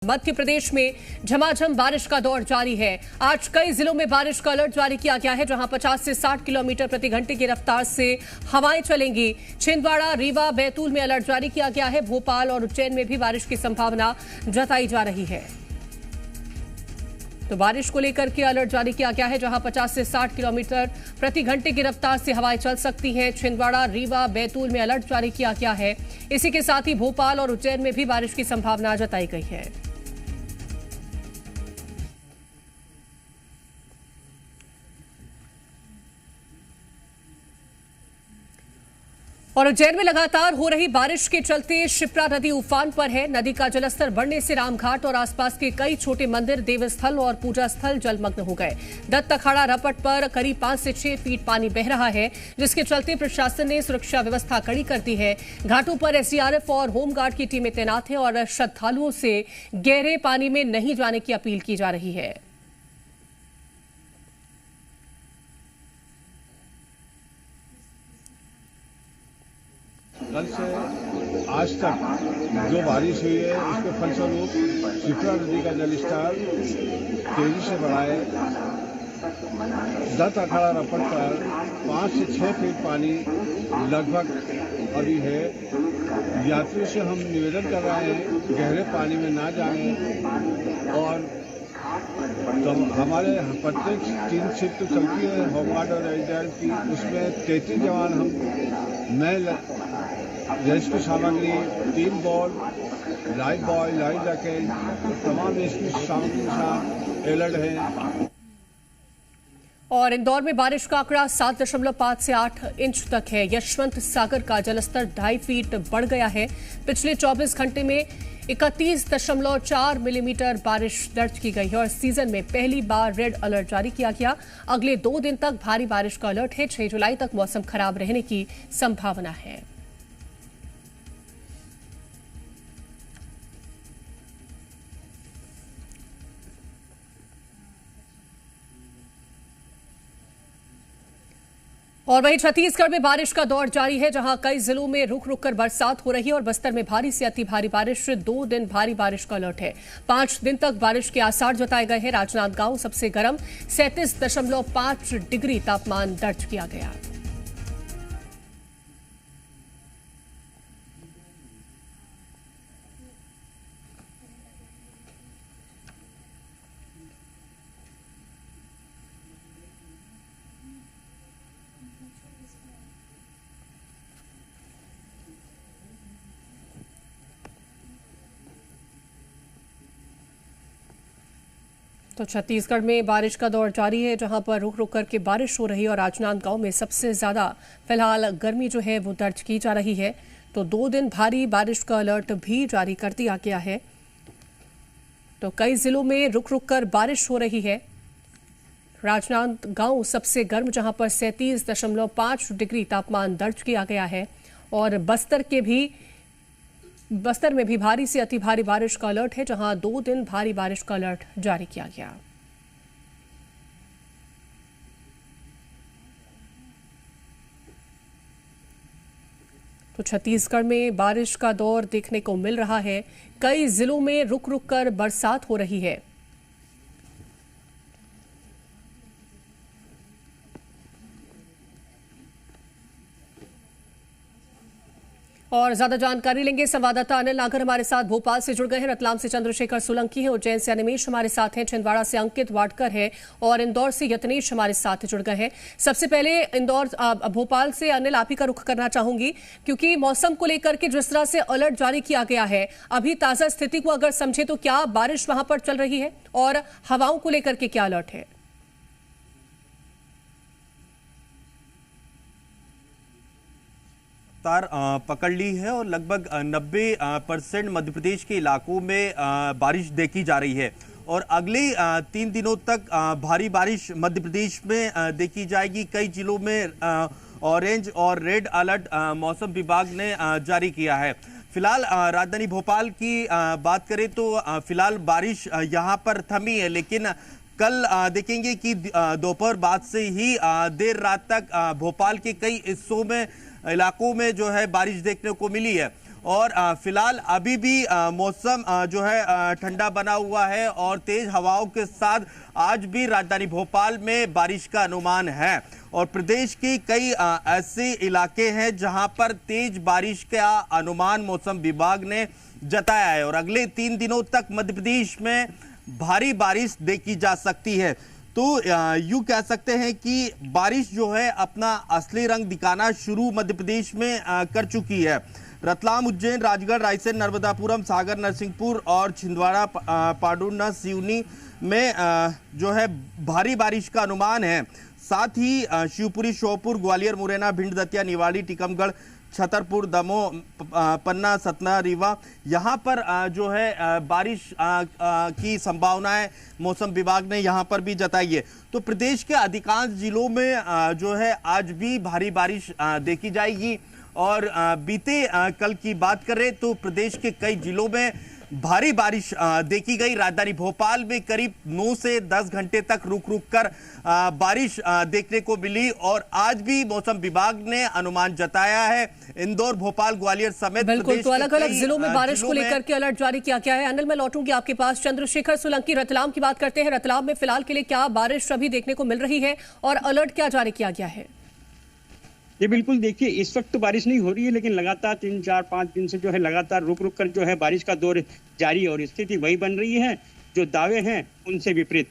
मध्य प्रदेश में झमाझम बारिश का दौर जारी है। आज कई जिलों में बारिश का अलर्ट जारी किया गया है, जहां 50 से 60 किलोमीटर प्रति घंटे की रफ्तार से हवाएं चलेंगी। छिंदवाड़ा, रीवा, बैतूल में अलर्ट जारी किया गया है। भोपाल और उज्जैन में भी बारिश की संभावना जताई जा रही है। तो बारिश को लेकर के अलर्ट जारी किया गया है, जहां 50 से 60 किलोमीटर प्रति घंटे की रफ्तार से हवाएं चल सकती हैं। छिंदवाड़ा, रीवा, बैतूल में अलर्ट जारी किया गया है। इसी के साथ ही भोपाल और उज्जैन में भी बारिश की संभावना जताई गई है। और उज्जैन में लगातार हो रही बारिश के चलते शिप्रा नदी उफान पर है। नदी का जलस्तर बढ़ने से रामघाट और आसपास के कई छोटे मंदिर, देवस्थल और पूजा स्थल जलमग्न हो गए। दत्त अखाड़ा रपट पर करीब 5 से 6 फीट पानी बह रहा है, जिसके चलते प्रशासन ने सुरक्षा व्यवस्था कड़ी कर दी है। घाटों पर एसडीआरएफ और होमगार्ड की टीमें तैनात हैं और श्रद्धालुओं से गहरे पानी में नहीं जाने की अपील की जा रही है। कल से आज तक जो बारिश हुई है, उसके फलस्वरूप शिप्रा नदी का जलस्तर तेजी से बढ़ा है। दत्त अखाड़ा रपट पर 5 से 6 फीट पानी लगभग अभी है। यात्रियों से हम निवेदन कर रहे हैं गहरे पानी में ना जाएं और तो हमारे प्रत्येक 3 शिफ्ट तो चलती है होमगार्ड और एसडीआरएफ की, उसमें 33 जवान हम नए रेस्क्यू सामग्री, 3 ball, life boy, life jacket, तमाम रेस्क्यू सामग्री के साथ अलर्ट है। और इंदौर में बारिश का आंकड़ा 7.5 से 8 इंच तक है। यशवंत सागर का जलस्तर 2.5 फीट बढ़ गया है। पिछले 24 घंटे में 31.4 मिलीमीटर बारिश दर्ज की गई है और सीजन में पहली बार रेड अलर्ट जारी किया गया। अगले 2 दिन तक भारी बारिश का अलर्ट है। 6 जुलाई तक मौसम खराब रहने की संभावना है। और वहीं छत्तीसगढ़ में बारिश का दौर जारी है, जहां कई जिलों में रुक रुक कर बरसात हो रही है और बस्तर में भारी से अति भारी बारिश। 2 दिन भारी बारिश का अलर्ट है। 5 दिन तक बारिश के आसार जताए गए हैं। राजनांदगांव सबसे गर्म, 37.5 डिग्री तापमान दर्ज किया गया। तो छत्तीसगढ़ में बारिश का दौर जारी है, जहां पर रुक रुक करके बारिश हो रही है और राजनांदगांव में सबसे ज्यादा फिलहाल गर्मी जो है वो दर्ज की जा रही है। तो 2 दिन भारी बारिश का अलर्ट भी जारी कर दिया गया है। तो कई जिलों में रुक रुक कर बारिश हो रही है। राजनांदगांव सबसे गर्म, जहां पर 37.5 डिग्री तापमान दर्ज किया गया है और बस्तर में भी भारी से अति भारी बारिश का अलर्ट है, जहां 2 दिन भारी बारिश का अलर्ट जारी किया गया। तो छत्तीसगढ़ में बारिश का दौर देखने को मिल रहा है। कई जिलों में रुक रुक कर बरसात हो रही है। और ज्यादा जानकारी लेंगे, संवाददाता अनिल नागर हमारे साथ भोपाल से जुड़ गए हैं। रतलाम से चंद्रशेखर सोलंकी हैं, उज्जैन से अनिमेश हमारे साथ हैं, छिंदवाड़ा से अंकित वाडकर है और इंदौर से यत्नेश हमारे साथ जुड़ गए हैं। सबसे पहले भोपाल से अनिल, आप ही का रुख करना चाहूंगी, क्योंकि मौसम को लेकर के जिस तरह से अलर्ट जारी किया गया है, अभी ताजा स्थिति को अगर समझे तो क्या बारिश वहां पर चल रही है और हवाओं को लेकर के क्या अलर्ट है? तार पकड़ ली है और लगभग 90% मध्य प्रदेश के इलाकों में बारिश देखी जा रही है और अगले 3 दिनों तक भारी बारिश मध्य प्रदेश में देखी जाएगी। कई जिलों में ऑरेंज और रेड अलर्ट मौसम विभाग ने जारी किया है। फिलहाल राजधानी भोपाल की बात करें तो फिलहाल बारिश यहां पर थमी है, लेकिन कल देखेंगे कि दोपहर बाद से ही देर रात तक भोपाल के कई हिस्सों में इलाकों में जो है बारिश देखने को मिली है और फिलहाल अभी भी मौसम जो है ठंडा बना हुआ है और तेज हवाओं के साथ आज भी राजधानी भोपाल में बारिश का अनुमान है और प्रदेश के कई ऐसे इलाके हैं जहां पर तेज बारिश का अनुमान मौसम विभाग ने जताया है और अगले 3 दिनों तक मध्य प्रदेश में भारी बारिश देखी जा सकती है। तो यूं कह सकते हैं कि बारिश जो है अपना असली रंग दिखाना शुरू मध्य प्रदेश में कर चुकी है। रतलाम, उज्जैन, राजगढ़, रायसेन, नर्मदापुरम, सागर, नरसिंहपुर और छिंदवाड़ा, पांडुर्ना, सिवनी में जो है भारी बारिश का अनुमान है। साथ ही शिवपुरी, श्योपुर, ग्वालियर, मुरैना, भिंड, दतिया, निवाड़ी, टीकमगढ़, छतरपुर, दमोह, पन्ना, सतना, रीवा यहाँ पर जो है बारिश की संभावनाएं मौसम विभाग ने यहाँ पर भी जताई है। तो प्रदेश के अधिकांश जिलों में जो है आज भी भारी बारिश देखी जाएगी और बीते कल की बात करें तो प्रदेश के कई जिलों में भारी बारिश देखी गई। राजधानी भोपाल में करीब 9 से 10 घंटे तक रुक रुक कर बारिश देखने को मिली और आज भी मौसम विभाग ने अनुमान जताया है। इंदौर, भोपाल, ग्वालियर समेत बिल्कुल, तो अलग अलग जिलों में बारिश को लेकर के अलर्ट जारी किया गया है। अनिल, मैं लौटूंगी आपके पास। चंद्रशेखर सोलंकी, रतलाम की बात करते हैं। रतलाम में फिलहाल के लिए क्या बारिश अभी देखने को मिल रही है और अलर्ट क्या जारी किया गया है? ये बिल्कुल देखिए, इस वक्त तो बारिश नहीं हो रही है, लेकिन लगातार 3, 4, 5 दिन से जो है लगातार रुक रुक कर जो है बारिश का दौर जारी है और स्थिति वही बन रही है जो दावे हैं उनसे विपरीत।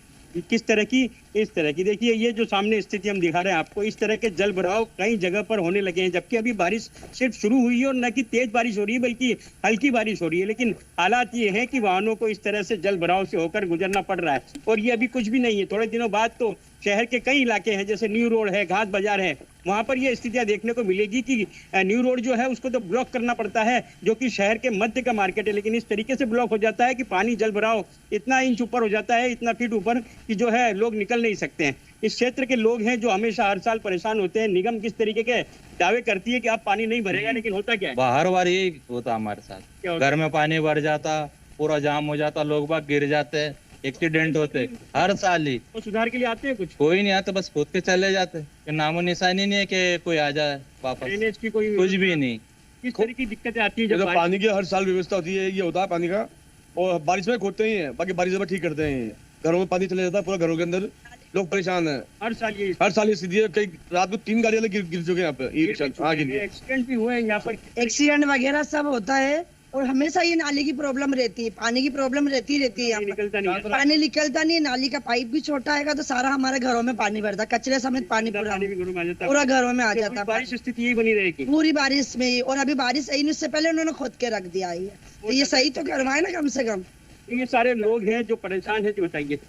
किस तरह की? इस तरह की देखिए, ये जो सामने स्थिति हम दिखा रहे हैं आपको, इस तरह के जल भराव कई जगह पर होने लगे हैं, जबकि अभी बारिश सिर्फ शुरू हुई है और न कि तेज बारिश हो रही है बल्कि हल्की बारिश हो रही है। लेकिन हालात ये हैं कि वाहनों को इस तरह से जल भराव से होकर गुजरना पड़ रहा है और ये अभी कुछ भी नहीं है। थोड़े दिनों बाद तो शहर के कई इलाके हैं जैसे न्यू रोड है, घाट बाजार है, वहां पर ये स्थितियां देखने को मिलेगी कि न्यू रोड जो है उसको तो ब्लॉक करना पड़ता है, जो कि शहर के मध्य का मार्केट है, लेकिन इस तरीके से ब्लॉक हो जाता है कि पानी जल भराव इतना इंच ऊपर हो जाता है, इतना फीट ऊपर कि जो है लोग निकल नहीं सकते हैं। इस क्षेत्र के लोग हैं जो हमेशा हर साल परेशान होते हैं। निगम किस तरीके के दावे करती है कि आप पानी नहीं भरेगा, लेकिन होता क्या है? बाहर बार यही होता हमारे साथ, घर में पानी भर जाता, पूरा जाम हो जाता, लोग बाग गिर जाते, एक्सीडेंट होते हर साल ही। तो सुधार के लिए आते हैं कुछ? कोई नहीं आता, बस खुद के चले जाते, नामो निशानी नहीं है कि कोई आ जाए वापस, ड्रेनेज की कोई कुछ भी नहीं। किस तरह की दिक्कतें आती है जब पानी की हर साल व्यवस्था होती है, ये होता है पानी का, और बारिश में खोदते ही है, बाकी बारिश में ठीक करते हैं। घरों में पानी चले जाता है, पूरा घरों के अंदर लोग परेशान है। हर साल ये स्थिति है। कई रात को 3 गाड़ियां गिर चुके हैं यहाँ पे, एक्सीडेंट भी हुए हैं यहाँ पर, एक्सीडेंट वगैरह सब होता है और हमेशा ये नाली की प्रॉब्लम रहती है, पानी की प्रॉब्लम रहती है पानी निकलता नहीं है। नाली का पाइप भी छोटा है तो सारा हमारे घरों में पानी भरता, कचरे समेत पानी पूरा घरों में आ जाता है। बारिश स्थिति यही बनी रहेगी पूरी बारिश में ही, और अभी बारिश आई नहीं, उससे पहले उन्होंने खोद के रख दिया है, तो ये सही तो करवाए ना कम से कम। ये सारे लोग हैं जो परेशान है, जो बताइए।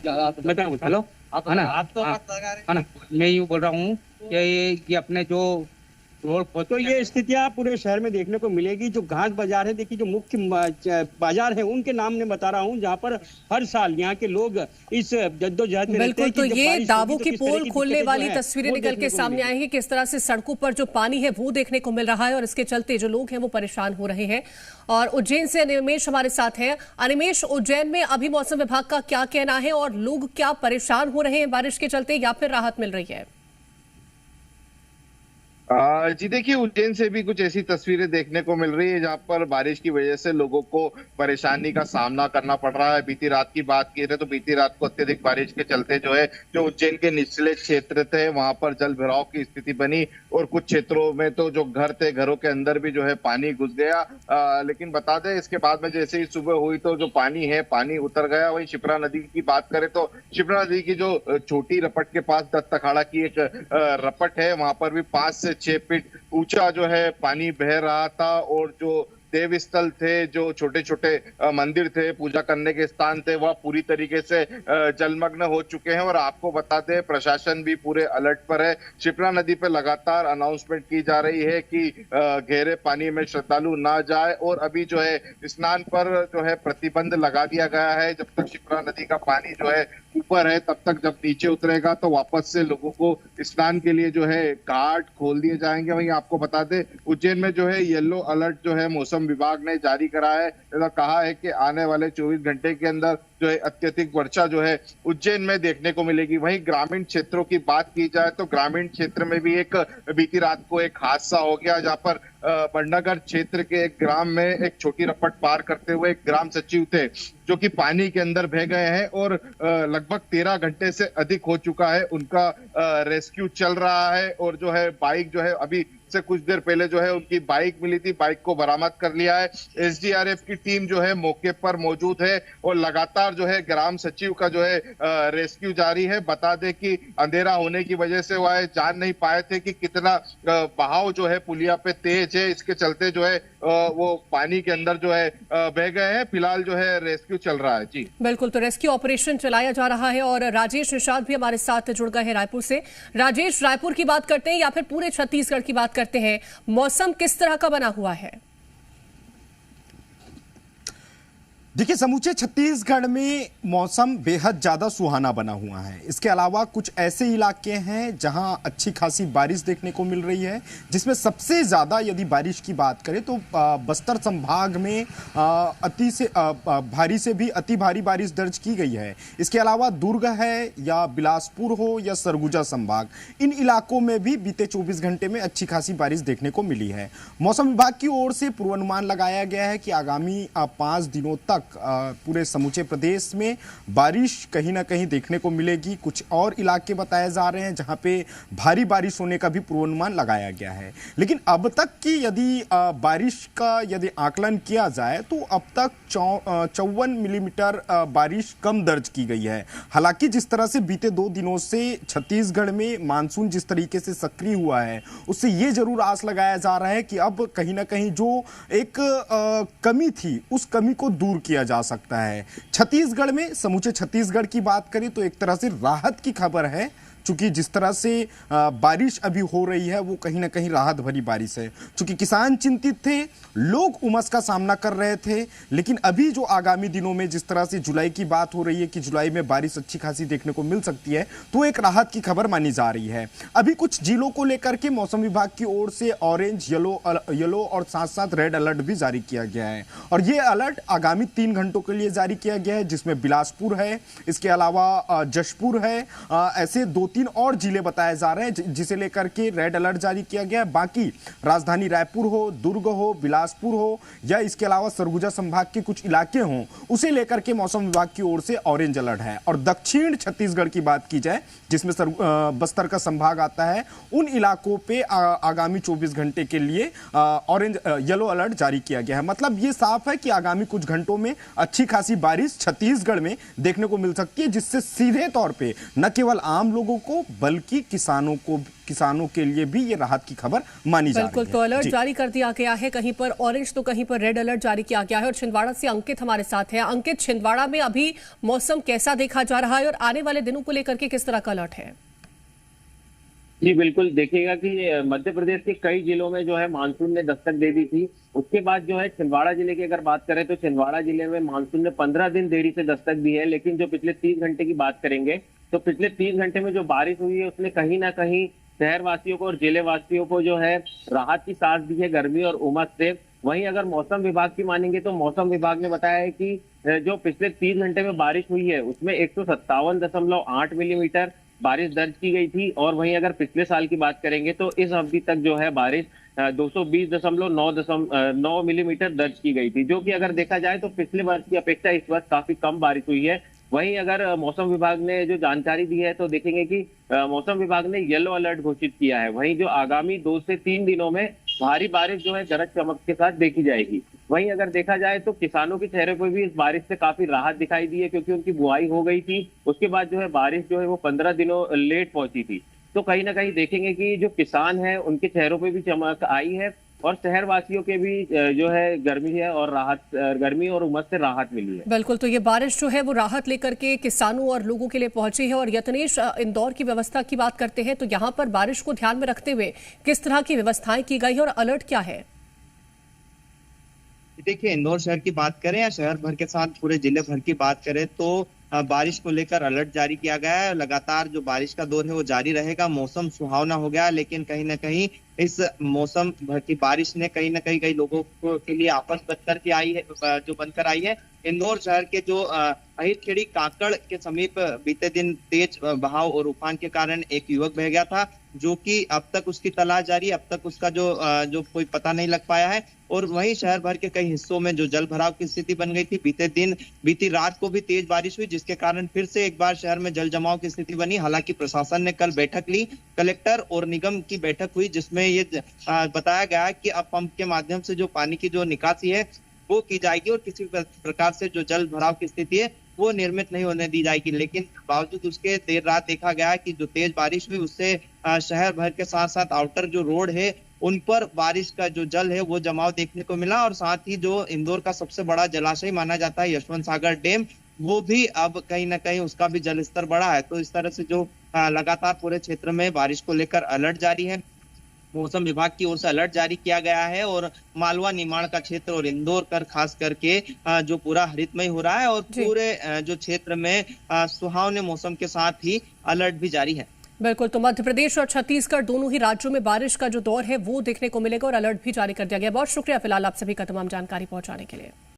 बताओ। हेलो, है ना, मैं यूँ बोल रहा हूँ कि अपने जो रोड, तो ये स्थितियां पूरे शहर में देखने को मिलेगी। जो घाट बाजार है, देखिए जो मुख्य बाजार है उनके नाम में बता रहा हूँ, जहाँ पर हर साल यहाँ के लोग इस जद्दोजहद में बिल्कुल, तो ये दावों की पोल खोलने वाली तस्वीरें निकल के सामने आई है। किस तरह से सड़कों पर जो पानी है वो देखने को मिल रहा है और इसके चलते जो लोग हैं वो परेशान हो रहे हैं। और उज्जैन से अनिमेश हमारे साथ है। अनिमेश, उज्जैन में अभी मौसम विभाग का क्या कहना है और लोग क्या परेशान हो रहे हैं बारिश के चलते या फिर राहत मिल रही है? जी देखिए, उज्जैन से भी कुछ ऐसी तस्वीरें देखने को मिल रही है जहां पर बारिश की वजह से लोगों को परेशानी का सामना करना पड़ रहा है। बीती रात की बात की जाए तो बीती रात को अत्यधिक बारिश के चलते जो उज्जैन के निचले क्षेत्र थे वहां पर जल भराव की स्थिति बनी और कुछ क्षेत्रों में तो जो घर थे, घरों के अंदर भी जो है पानी घुस गया। लेकिन बता दें, इसके बाद में जैसे ही सुबह हुई तो जो पानी है पानी उतर गया। वहीं शिप्रा नदी की बात करें तो शिप्रा नदी की जो छोटी रपट के पास दत्त अखाड़ा की एक रपट है, वहां पर भी 5 से 6 फीट ऊंचा जो है पानी बह रहा था और जो देव स्थल थे, जो छोटे छोटे मंदिर थे, पूजा करने के स्थान थे, वह पूरी तरीके से जलमग्न हो चुके हैं। और आपको बता दें, प्रशासन भी पूरे अलर्ट पर है। शिप्रा नदी पर लगातार अनाउंसमेंट की जा रही है कि गहरे पानी में श्रद्धालु ना जाए और अभी जो है स्नान पर जो है प्रतिबंध लगा दिया गया है। जब तक शिप्रा नदी का पानी जो है ऊपर है तब तक, जब नीचे उतरेगा तो वापस से लोगों को स्नान के लिए जो है घाट खोल दिए जाएंगे। वहीं आपको बता दें, उज्जैन में जो है येलो अलर्ट जो है मौसम विभाग ने जारी करा है। कहा है कि आने वाले 24 घंटे के अंदर जो है अत्यधिक वर्षा जो है उज्जैन में देखने को मिलेगी। वहीं ग्रामीण क्षेत्रों की बात की जाए तो ग्रामीण क्षेत्र में भी एक बीती रात को एक हादसा हो गया, जहां पर बड़नगर क्षेत्र के एक ग्राम में एक छोटी रपट पार करते हुए एक ग्राम सचिव थे जो कि पानी के अंदर बह गए हैं और लगभग 13 घंटे से अधिक हो चुका है। उनका रेस्क्यू चल रहा है और जो है बाइक जो है अभी से कुछ देर पहले जो है उनकी बाइक मिली थी, बाइक को बरामद कर लिया है। एसडीआरएफ की टीम जो है मौके पर मौजूद है और लगातार जो है ग्राम सचिव का जो है रेस्क्यू जारी है। बता दें कि अंधेरा होने की वजह से वह जान नहीं पाए थे कि कितना बहाव जो है पुलिया पे तेज है, इसके चलते जो है वो पानी के अंदर जो है बह गए हैं। फिलहाल जो है रेस्क्यू चल रहा है। जी बिल्कुल, तो रेस्क्यू ऑपरेशन चलाया जा रहा है और राजेश निषाद भी हमारे साथ जुड़ गए हैं रायपुर से। राजेश, रायपुर की बात करते हैं या फिर पूरे छत्तीसगढ़ की बात करते हैं, मौसम किस तरह का बना हुआ है? देखिए, समूचे छत्तीसगढ़ में मौसम बेहद ज़्यादा सुहाना बना हुआ है। इसके अलावा कुछ ऐसे इलाके हैं जहां अच्छी खासी बारिश देखने को मिल रही है, जिसमें सबसे ज़्यादा यदि बारिश की बात करें तो बस्तर संभाग में अति से भारी से भी अति भारी बारिश दर्ज की गई है। इसके अलावा दुर्ग है या बिलासपुर हो या सरगुजा संभाग, इन इलाकों में भी बीते 24 घंटे में अच्छी खासी बारिश देखने को मिली है। मौसम विभाग की ओर से पूर्वानुमान लगाया गया है कि आगामी 5 दिनों तक पूरे समूचे प्रदेश में बारिश कहीं ना कहीं देखने को मिलेगी। कुछ और इलाके बताए जा रहे हैं जहां पे भारी बारिश होने का भी पूर्वानुमान लगाया गया है। लेकिन अब तक की यदि बारिश का यदि आकलन किया जाए तो अब तक 54 मिलीमीटर बारिश कम दर्ज की गई है। हालांकि जिस तरह से बीते 2 दिनों से छत्तीसगढ़ में मानसून जिस तरीके से सक्रिय हुआ है, उससे ये जरूर आस लगाया जा रहा है कि अब कहीं ना कहीं जो एक कमी थी उस कमी को दूर किया जा सकता है। छत्तीसगढ़ में समूचे छत्तीसगढ़ की बात करें तो एक तरह से राहत की खबर है, चूंकि जिस तरह से बारिश अभी हो रही है वो कहीं ना कहीं राहत भरी बारिश है। चूंकि किसान चिंतित थे, लोग उमस का सामना कर रहे थे, लेकिन अभी जो आगामी दिनों में जिस तरह से जुलाई की बात हो रही है कि जुलाई में बारिश अच्छी खासी देखने को मिल सकती है, तो एक राहत की खबर मानी जा रही है। अभी कुछ जिलों को लेकर के मौसम विभाग की ओर से ऑरेंज, येलो और साथ साथ रेड अलर्ट भी जारी किया गया है और ये अलर्ट आगामी 3 घंटों के लिए जारी किया गया है, जिसमें बिलासपुर है, इसके अलावा जशपुर है, ऐसे 2-3 और जिले बताए जा रहे हैं जिसे लेकर के रेड अलर्ट जारी किया गया है। बाकी राजधानी रायपुर हो, दुर्ग हो, बिलासपुर हो या इसके अलावा सरगुजा संभाग के कुछ इलाके हों, उसे लेकर के मौसम विभाग की ओर से ऑरेंज अलर्ट है। और दक्षिण छत्तीसगढ़ की बात की जाए जिसमें बस्तर का संभाग आता है, उन इलाकों पे आगामी 24 घंटे के लिए ऑरेंज येलो अलर्ट जारी किया गया है। मतलब ये साफ है कि आगामी कुछ घंटों में अच्छी खासी बारिश छत्तीसगढ़ में देखने को मिल सकती है, जिससे सीधे तौर पे न केवल आम लोगों को बल्कि किसानों के लिए भी ये राहत की खबर मानी जा रही है। बिल्कुल, तो अलर्ट जारी कर दिया गया है, कहीं पर ऑरेंज तो कहीं पर रेड अलर्ट जारी किया गया है। और छिंदवाड़ा से अंकित हमारे साथ है। अंकित, छिंदवाड़ा में अभी मौसम कैसा देखा जा रहा है और आने वाले दिनों को लेकर के किस तरह का अलर्ट है? जी बिल्कुल, देखिएगा कि मध्य प्रदेश के कई जिलों में जो है मानसून ने दस्तक दे दी थी। उसके बाद जो है छिंदवाड़ा जिले की अगर बात करें तो छिंदवाड़ा जिले में मानसून ने 15 दिन देरी से दस्तक दी है। लेकिन जो पिछले 3 घंटे की बात करेंगे तो पिछले 3 घंटे में जो बारिश हुई है उसने कहीं ना कहीं शहरवासियों को और जिले वासियों को जो है राहत की सांस दी है गर्मी और उमस से। वहीं अगर मौसम विभाग की मानेंगे तो मौसम विभाग ने बताया है कि जो पिछले 3 घंटे में बारिश हुई है उसमें 157.8 मिलीमीटर बारिश दर्ज की गई थी। और वहीं अगर पिछले साल की बात करेंगे तो इस अवधि तक जो है बारिश 220.9 मिलीमीटर दर्ज की गई थी, जो कि अगर देखा जाए तो पिछले वर्ष की अपेक्षा इस वर्ष काफी कम बारिश हुई है। वहीं अगर मौसम विभाग ने जो जानकारी दी है तो देखेंगे कि मौसम विभाग ने येलो अलर्ट घोषित किया है। वहीं जो आगामी 2 से 3 दिनों में भारी बारिश जो है गरज चमक के साथ देखी जाएगी। वहीं अगर देखा जाए तो किसानों के चेहरे पर भी इस बारिश से काफी राहत दिखाई दी है, क्योंकि उनकी बुआई हो गई थी। उसके बाद जो है बारिश जो है वो 15 दिनों लेट पहुंची थी। तो कहीं ना कहीं देखेंगे कि जो किसान है उनके चेहरों पे भी चमक आई है और शहरवासियों के भी जो है गर्मी है और गर्मी और उमस से राहत मिली है। बिल्कुल, तो ये बारिश जो है वो राहत लेकर के किसानों और लोगों के लिए पहुंची है। और यतनेश, इंदौर की व्यवस्था की बात करते हैं तो यहाँ पर बारिश को ध्यान में रखते हुए किस तरह की व्यवस्थाएं की गई है और अलर्ट क्या है? देखिए, इंदौर शहर की बात करें या शहर भर के साथ पूरे जिले भर की बात करें तो बारिश को लेकर अलर्ट जारी किया गया है। लगातार जो बारिश का दौर है वो जारी रहेगा। मौसम सुहावना हो गया, लेकिन कहीं ना कहीं इस मौसम भर की बारिश ने कहीं ना कई लोगों के लिए आपस बनकर के आई है, जो बनकर आई है। इंदौर शहर के जो अहिरखेड़ी काकड़ के समीप बीते दिन तेज बहाव और उफान के कारण एक युवक बह गया था, जो कि अब तक उसकी तलाश जारी है। अब तक उसका जो कोई पता नहीं लग पाया है। और वहीं शहर भर के कई हिस्सों में जो जल भराव की स्थिति बन गई थी। बीती रात को भी तेज बारिश हुई, जिसके कारण फिर से एक बार शहर में जल जमाव की स्थिति बनी। हालांकि प्रशासन ने कल बैठक ली, कलेक्टर और निगम की बैठक हुई, जिसमें ये बताया गया कि अब पंप के माध्यम से जो पानी की जो निकासी है वो की जाएगी और किसी प्रकार से जो जल भराव की स्थिति है वो निर्मित नहीं होने दी जाएगी। लेकिन बावजूद उसके देर रात देखा गया कि जो तेज बारिश हुई उससे शहर भर के साथ साथ आउटर जो रोड है उन पर बारिश का जो जल है वो जमाव देखने को मिला। और साथ ही जो इंदौर का सबसे बड़ा जलाशय माना जाता है यशवंत सागर डैम, वो भी अब कहीं ना कहीं उसका भी जल स्तर बढ़ा है। तो इस तरह से जो लगातार पूरे क्षेत्र में बारिश को लेकर अलर्ट जारी है। मौसम विभाग की ओर से अलर्ट जारी किया गया है और मालवा निमाड़ का क्षेत्र और इंदौर कर खास करके जो पूरा हरितमय हो रहा है और पूरे जो क्षेत्र में सुहावने मौसम के साथ ही अलर्ट भी जारी है। बिल्कुल, तो मध्य प्रदेश और छत्तीसगढ़ दोनों ही राज्यों में बारिश का जो दौर है वो देखने को मिलेगा और अलर्ट भी जारी कर दिया गया। बहुत शुक्रिया फिलहाल आप सभी का तमाम जानकारी पहुंचाने के लिए।